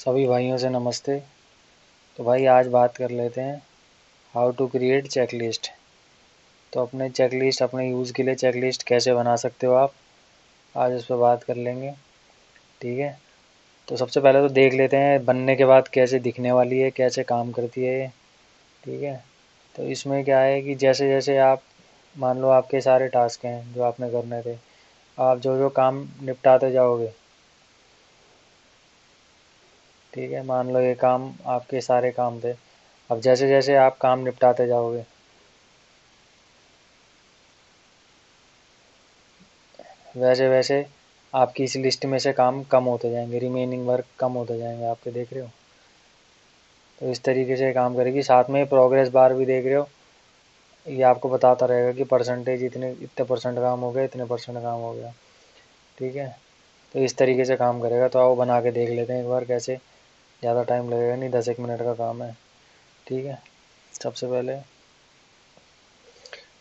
सभी भाइयों से नमस्ते। तो भाई आज बात कर लेते हैं हाउ टू क्रिएट चेकलिस्ट। तो अपने चेकलिस्ट अपने यूज़ के लिए चेकलिस्ट कैसे बना सकते हो आप, आज इस पर बात कर लेंगे। ठीक है, तो सबसे पहले तो देख लेते हैं बनने के बाद कैसे दिखने वाली है, कैसे काम करती है ये। ठीक है, तो इसमें क्या है कि जैसे जैसे आप मान लो आपके सारे टास्क हैं जो आपने करने थे, आप जो जो काम निपटाते जाओगे। ठीक है, मान लो ये काम आपके सारे काम थे। अब जैसे जैसे आप काम निपटाते जाओगे वैसे वैसे आपकी इस लिस्ट में से काम कम होते जाएंगे, रिमेनिंग वर्क कम होते जाएंगे आपके, देख रहे हो। तो इस तरीके से काम करेगी। साथ में प्रोग्रेस बार भी देख रहे हो, ये आपको बताता रहेगा कि परसेंटेज इतने इतने परसेंट काम हो गया, इतने परसेंट काम हो गया। ठीक है, तो इस तरीके से काम करेगा। तो आओ बना के देख लेते हैं एक बार कैसे। ज़्यादा टाइम लगेगा नहीं, 10 एक मिनट का काम है। ठीक है, सबसे पहले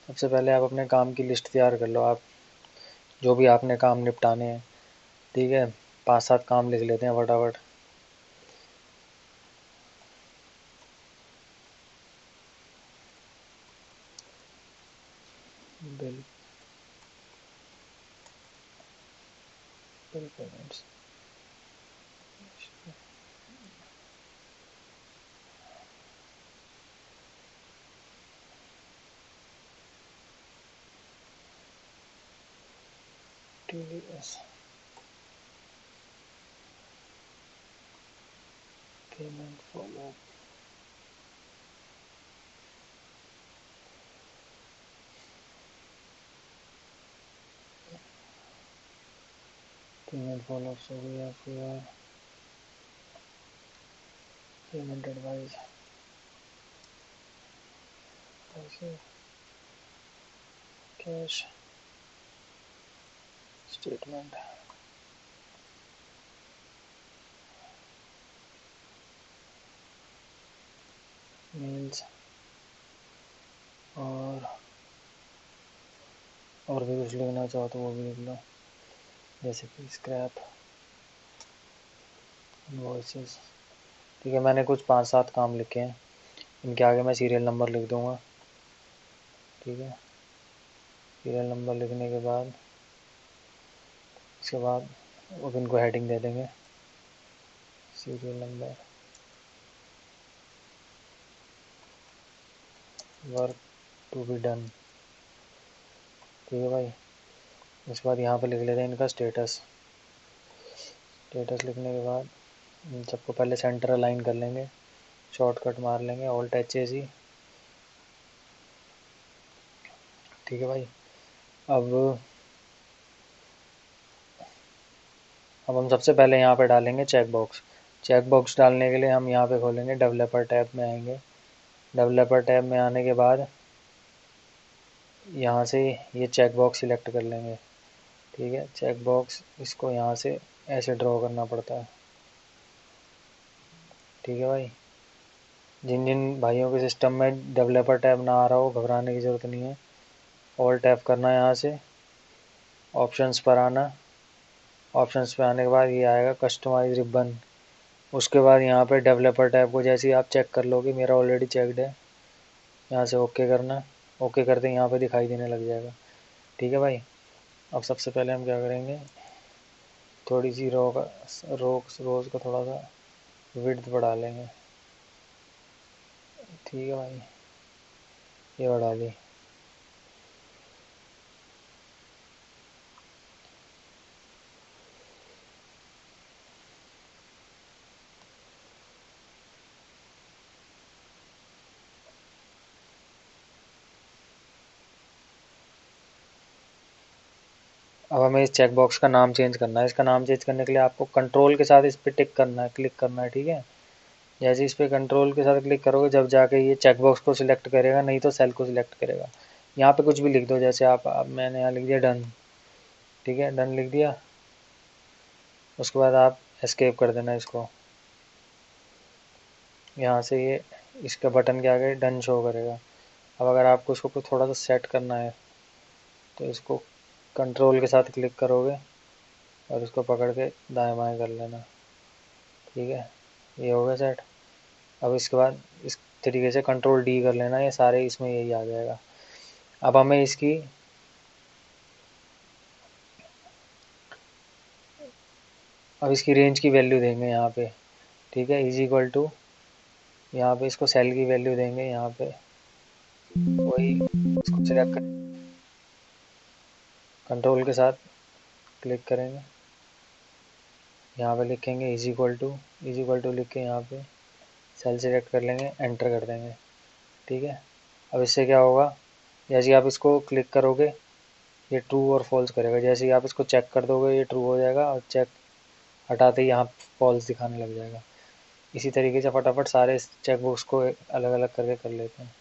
सबसे पहले आप अपने काम की लिस्ट तैयार कर लो, आप जो भी आपने काम निपटाने हैं। ठीक है, 5 7 काम लिख लेते हैं फटाफट। Bill bill payments, TDS, payment follow, payment follow-ups हो गया, फिर पेमेंट एडवाइस, पैसे, कैश स्टेटमेंट, मेल्स, और भी कुछ लिखना चाहो तो वो भी लिख लो, जैसे कि स्क्रैप, इनवॉइसेस। ठीक है, मैंने कुछ 5 7 काम लिखे हैं, इनके आगे मैं सीरियल नंबर लिख दूंगा। ठीक है, सीरियल नंबर लिखने के बाद इसके बाद अब इनको हेडिंग दे देंगे, serial number, work to be done. ठीक है भाई, उसके बाद यहाँ पे लिख लेते हैं इनका स्टेटस। स्टेटस लिखने के बाद इन सबको पहले सेंटर अलाइन कर लेंगे, शॉर्टकट मार लेंगे ऑल्ट एच ही। ठीक है भाई, अब अब हम सबसे पहले यहाँ पे डालेंगे चेक बॉक्स। चेक बॉक्स डालने के लिए हम यहाँ पे खोलेंगे, डेवलपर टैब में आएंगे। डेवलपर टैब में आने के बाद यहाँ से ये चेक बॉक्स सिलेक्ट कर लेंगे। ठीक है, चेक बॉक्स इसको यहाँ से ऐसे ड्रॉ करना पड़ता है। ठीक है भाई, जिन जिन भाइयों के सिस्टम में डेवलपर टैब ना आ रहा हो घबराने की ज़रूरत नहीं है। ऑल टैप करना है, यहाँ से ऑप्शंस पर आना। ऑप्शंस पे आने के बाद ये आएगा कस्टमाइज रिबन। उसके बाद यहाँ पे डेवलपर टैब को जैसे ही आप चेक कर लोगे, मेरा ऑलरेडी चेकड है, यहाँ से ओके करना। ओके करते ही यहाँ पे दिखाई देने लग जाएगा। ठीक है भाई, अब सबसे पहले हम क्या करेंगे, थोड़ी सी रोज़ का थोड़ा सा विड्थ बढ़ा लेंगे। ठीक है भाई, ये बढ़ा ली। अब हमें इस चेक बॉक्स का नाम चेंज करना है। इसका नाम चेंज करने के लिए आपको कंट्रोल के साथ इस पर टिक करना है, क्लिक करना है। ठीक है, जैसे इस पर कंट्रोल के साथ क्लिक करोगे जब जाके ये चेक बॉक्स को सिलेक्ट करेगा, नहीं तो सेल को सिलेक्ट करेगा। यहाँ पे कुछ भी लिख दो, जैसे आप मैंने यहाँ लिख दिया डन। ठीक है, डन लिख दिया। उसके बाद आप एस्केप कर देना इसको। यहाँ से ये इसका बटन के आगे डन शो करेगा। अब अगर आपको इसको थोड़ा सा सेट करना है तो इसको कंट्रोल के साथ क्लिक करोगे और इसको पकड़ के दाएं बाएं कर लेना। ठीक है, ये हो गया सेट। अब इसके बाद इस तरीके से कंट्रोल डी कर लेना, ये सारे इसमें यही आ जाएगा। अब हमें इसकी रेंज की वैल्यू देंगे यहाँ पे, ठीक है। इज इक्वल टू, यहाँ पे इसको सेल की वैल्यू देंगे, यहाँ पे वही इसको सिलेक्ट कर, कंट्रोल के साथ क्लिक करेंगे, यहाँ पे लिखेंगे इज इक्वल टू लिख के यहाँ पे सेल सिलेक्ट कर लेंगे, एंटर कर देंगे, ठीक है। अब इससे क्या होगा, जैसे आप इसको क्लिक करोगे ये ट्रू और फॉल्स करेगा, जैसे ही आप इसको चेक कर दोगे ये ट्रू हो जाएगा, और चेक हटाते ही यहाँ फॉल्स दिखाने लग जाएगा। इसी तरीके से फटाफट सारे चेक बॉक्स को अलग अलग करके कर लेते हैं।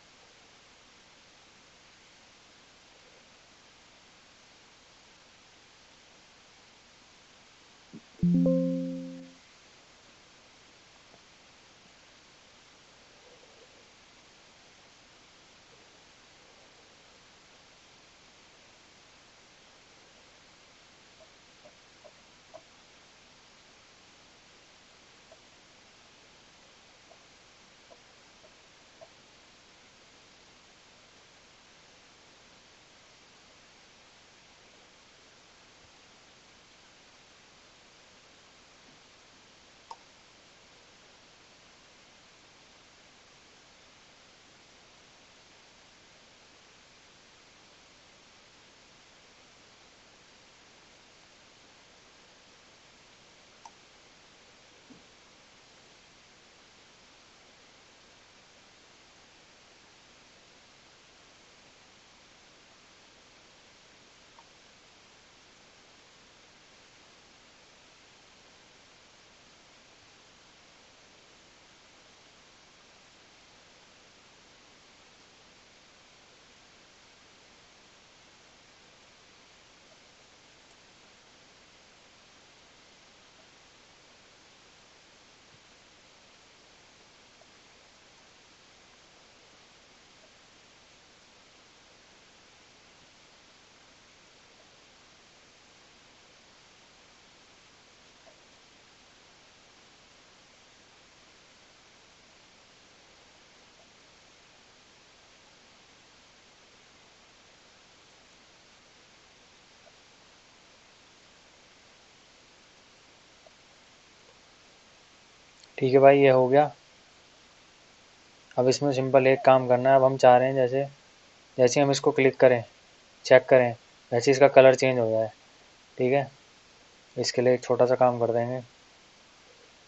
ठीक है भाई, ये हो गया। अब इसमें सिंपल एक काम करना है। अब हम चाह रहे हैं जैसे जैसे हम इसको क्लिक करें, चेक करें, वैसे इसका कलर चेंज हो जाए, ठीक है। इसके लिए एक छोटा सा काम कर देंगे,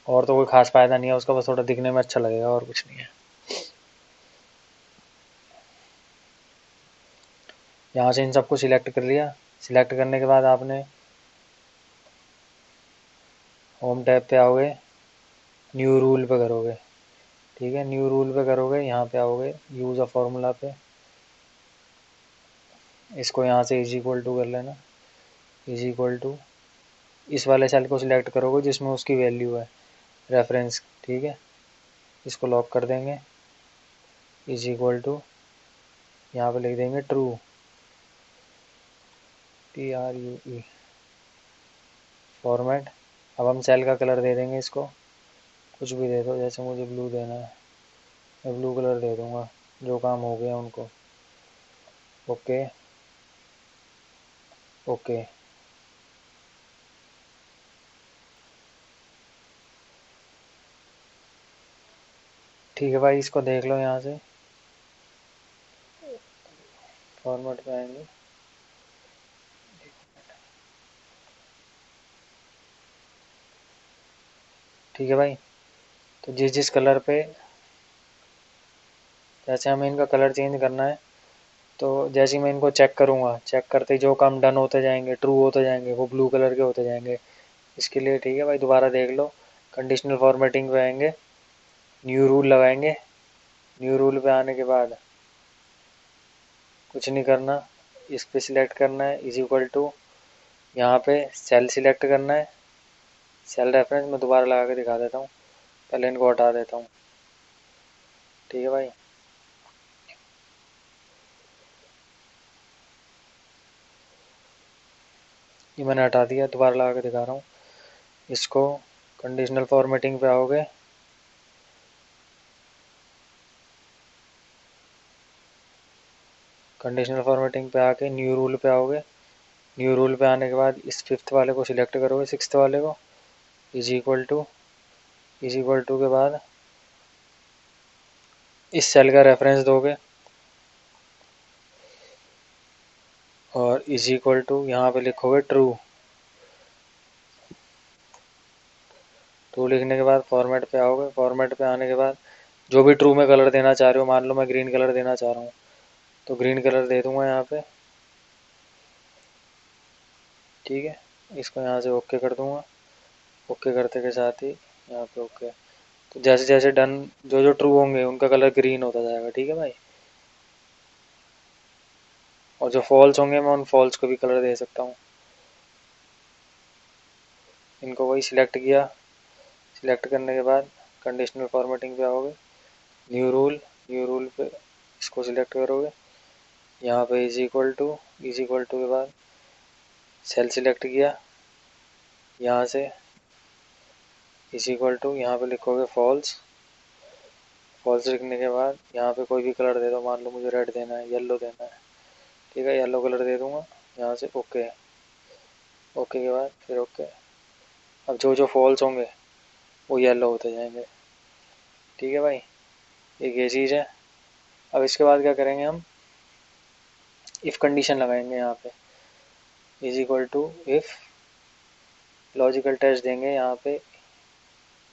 और तो कोई खास फ़ायदा नहीं है उसका, बस थोड़ा दिखने में अच्छा लगेगा और कुछ नहीं है। यहाँ से इन सबको सिलेक्ट कर लिया। सिलेक्ट करने के बाद आपने होम टैब पे आओगे, न्यू रूल पे करोगे, ठीक है। न्यू रूल पे करोगे, यहाँ पे आओगे यूज़ अ फार्मूला पे, इसको यहाँ से इज इक्वल टू कर लेना, इज इक्वल टू इस वाले सेल को सिलेक्ट करोगे जिसमें उसकी वैल्यू है रेफरेंस, ठीक है। इसको लॉक कर देंगे, इज इक्वल टू यहाँ पे लिख देंगे ट्रू, TRUE फॉर्मेट। अब हम सेल का कलर दे देंगे इसको, कुछ भी दे दो, जैसे मुझे ब्लू देना है मैं ब्लू कलर दे दूँगा, जो काम हो गया उनको। ओके ओके, ठीक है भाई, इसको देख लो यहाँ से, फॉर्मेट पे आएंगे, ठीक है भाई। तो जिस जिस कलर पे, जैसे हमें इनका कलर चेंज करना है, तो जैसे ही मैं इनको चेक करूँगा, चेक करते ही जो काम डन होते जाएंगे, ट्रू होते जाएंगे, वो ब्लू कलर के होते जाएंगे। इसके लिए ठीक है भाई, दोबारा देख लो, कंडीशनल फॉर्मेटिंग पे आएंगे, न्यू रूल लगाएंगे। न्यू रूल पे आने के बाद कुछ नहीं करना, इस पे सिलेक्ट करना है, इज इक्वल टू यहाँ पे सेल सिलेक्ट करना है, सेल रेफरेंस मैं दोबारा लगा के दिखा देता हूँ, पहले इनको हटा देता हूँ, ठीक है भाई। ये मैंने हटा दिया, दोबारा लगा के दिखा रहा हूँ। इसको कंडीशनल फॉर्मेटिंग पे आओगे, कंडीशनल फॉर्मेटिंग पे आके न्यू रूल पे आओगे। न्यू रूल पे आने के बाद इस फिफ्थ वाले को सिलेक्ट करोगे, सिक्स्थ वाले को, इज इक्वल टू के बाद इस सेल का रेफरेंस दोगे और इज इक्वल टू यहाँ पे लिखोगे ट्रू। ट्रू लिखने के बाद फॉर्मेट पे आओगे। फॉर्मेट पे आने के बाद जो भी ट्रू में कलर देना चाह रहे हो, मान लो मैं ग्रीन कलर देना चाह रहा हूँ तो ग्रीन कलर दे दूंगा यहाँ पे। ठीक है, इसको यहाँ से ओके कर दूंगा। ओके करते के साथ ही यहाँ पे ओके। तो जैसे जैसे डन, जो जो ट्रू होंगे उनका कलर ग्रीन होता जाएगा। ठीक है भाई, और जो फॉल्स होंगे मैं उन फॉल्स को भी कलर दे सकता हूँ। इनको वही सिलेक्ट किया। सिलेक्ट करने के बाद कंडीशनल फॉर्मेटिंग पे आओगे, न्यू रूल, न्यू रूल पे इसको सिलेक्ट करोगे। यहाँ पे इज इक्वल टू के बाद सेल सिलेक्ट किया, यहाँ से इज इक्वल टू यहाँ पे लिखोगे फॉल्स। फॉल्स लिखने के बाद यहाँ पे कोई भी कलर दे दो, मान लो मुझे रेड देना है, येलो देना है। ठीक है, येलो कलर दे दूंगा। यहाँ से ओके। ओके के बाद फिर ओके। अब जो जो फॉल्स होंगे वो येलो होते जाएंगे। ठीक है भाई, एक ये चीज़ है। अब इसके बाद क्या करेंगे हम, इफ़ कंडीशन लगाएंगे यहाँ पे, is equal to if, logical test देंगे यहाँ पे,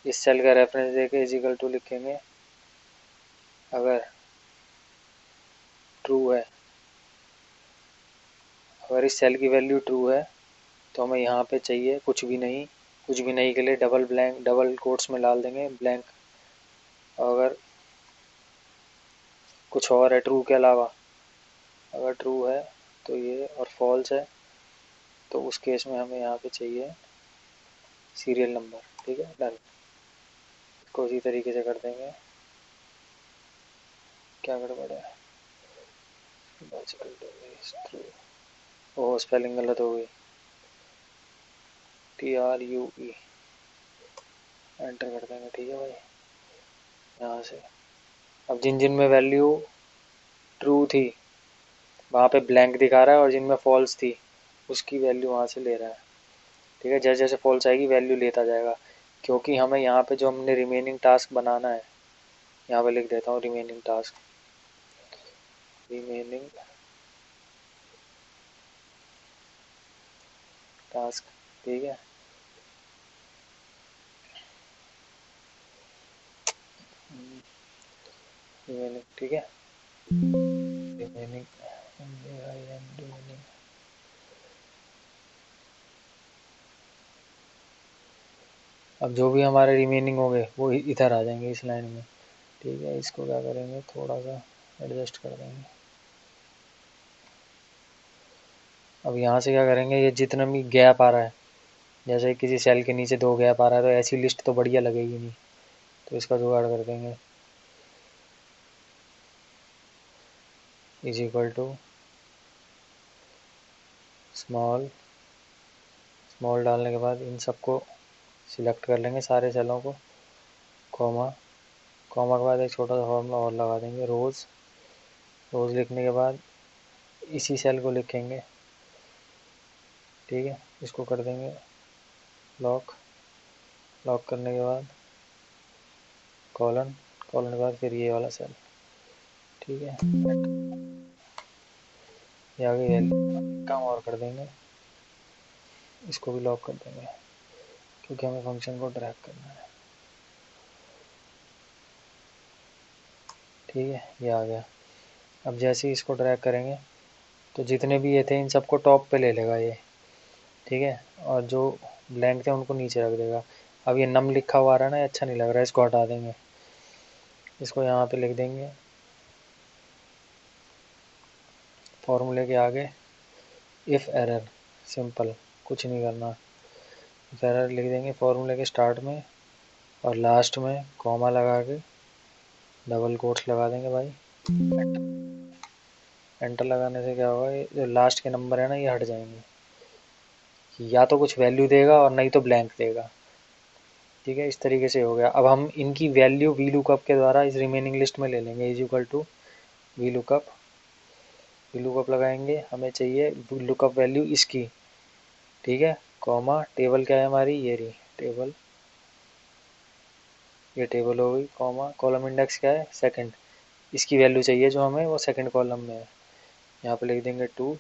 इस सेल का रेफरेंस देके इज इक्वल टू लिखेंगे। अगर ट्रू है, अगर इस सेल की वैल्यू ट्रू है तो हमें यहाँ पे चाहिए कुछ भी नहीं। कुछ भी नहीं के लिए डबल ब्लैंक, डबल कोट्स में डाल देंगे ब्लैंक। अगर कुछ और है ट्रू के अलावा, अगर ट्रू है तो ये, और फॉल्स है तो उस केस में हमें यहाँ पे चाहिए सीरियल नंबर। ठीक है, डन। इसको इसी तरीके से कर देंगे। क्या गड़बड़ है, ओह स्पेलिंग गलत हो गई, TRUE एंटर कर देंगे। ठीक है भाई, यहाँ से अब जिन जिन में वैल्यू ट्रू थी वहाँ पे ब्लैंक दिखा रहा है, और जिनमें फॉल्स थी उसकी वैल्यू वहाँ से ले रहा है। ठीक है, जैसे जैसे फॉल्स आएगी वैल्यू लेता जाएगा, क्योंकि हमें यहाँ पे जो हमने रिमेनिंग टास्क बनाना है, यहाँ पे लिख देता हूँ रिमेनिंग टास्क, रिमेनिंग टास्क। ठीक है, रिमेनिंग, ठीक है, रिमेनिंग, अब जो भी हमारे रिमेनिंग होंगे वो इधर आ जाएंगे इस लाइन में। ठीक है, इसको क्या करेंगे, थोड़ा सा एडजस्ट कर देंगे। अब यहाँ से क्या करेंगे, ये जितना भी गैप आ रहा है, जैसे किसी सेल के नीचे 2 गैप आ रहा है तो ऐसी लिस्ट तो बढ़िया लगेगी नहीं, तो इसका जुगाड़ कर देंगे। Is equal to small, small डालने के बाद इन सबको सिलेक्ट कर लेंगे सारे सेलों को, कॉमा, कॉमा के बाद एक छोटा सा फॉर्मूला और लगा देंगे, रोज़। रोज़ लिखने के बाद इसी सेल को लिखेंगे। ठीक है, इसको कर देंगे लॉक। लॉक करने के बाद कॉलन, कॉलन के बाद फिर ये वाला सेल। ठीक है, ये आगे कम और कर देंगे, इसको भी लॉक कर देंगे क्योंकि हमें फंक्शन को ड्रैग करना है। ठीक है, ये आ गया। अब जैसे ही इसको ड्रैग करेंगे तो जितने भी ये थे इन सबको टॉप पे ले लेगा ये। ठीक है, और जो ब्लैंक थे उनको नीचे रख देगा। अब ये नम लिखा हुआ आ रहा है ना, अच्छा नहीं लग रहा है, इसको हटा देंगे। इसको यहाँ पे लिख देंगे फॉर्मूले के आगे इफ़ एरर, सिंपल, कुछ नहीं करना। इफ़ एरर लिख देंगे फॉर्मूले के स्टार्ट में, और लास्ट में कॉमा लगा के डबल कोट्स लगा देंगे भाई। एंटर लगाने से क्या होगा, ये जो लास्ट के नंबर है ना ये हट जाएंगे, या तो कुछ वैल्यू देगा और नहीं तो ब्लैंक देगा। ठीक है, इस तरीके से हो गया। अब हम इनकी वैल्यू वी लुकअप के द्वारा इस रिमेनिंग लिस्ट में ले लेंगे। Is equal to V lookup, lookup लगाएंगे, हमें चाहिए लुकअप वैल्यू इसकी, ठीक है, कॉमा टेबल क्या है हमारी, ये रही टेबल, ये टेबल हो गई, कॉमा कॉलम इंडेक्स क्या है, सेकंड, इसकी वैल्यू चाहिए जो हमें वो सेकंड कॉलम में है, यहाँ पे लिख देंगे 2,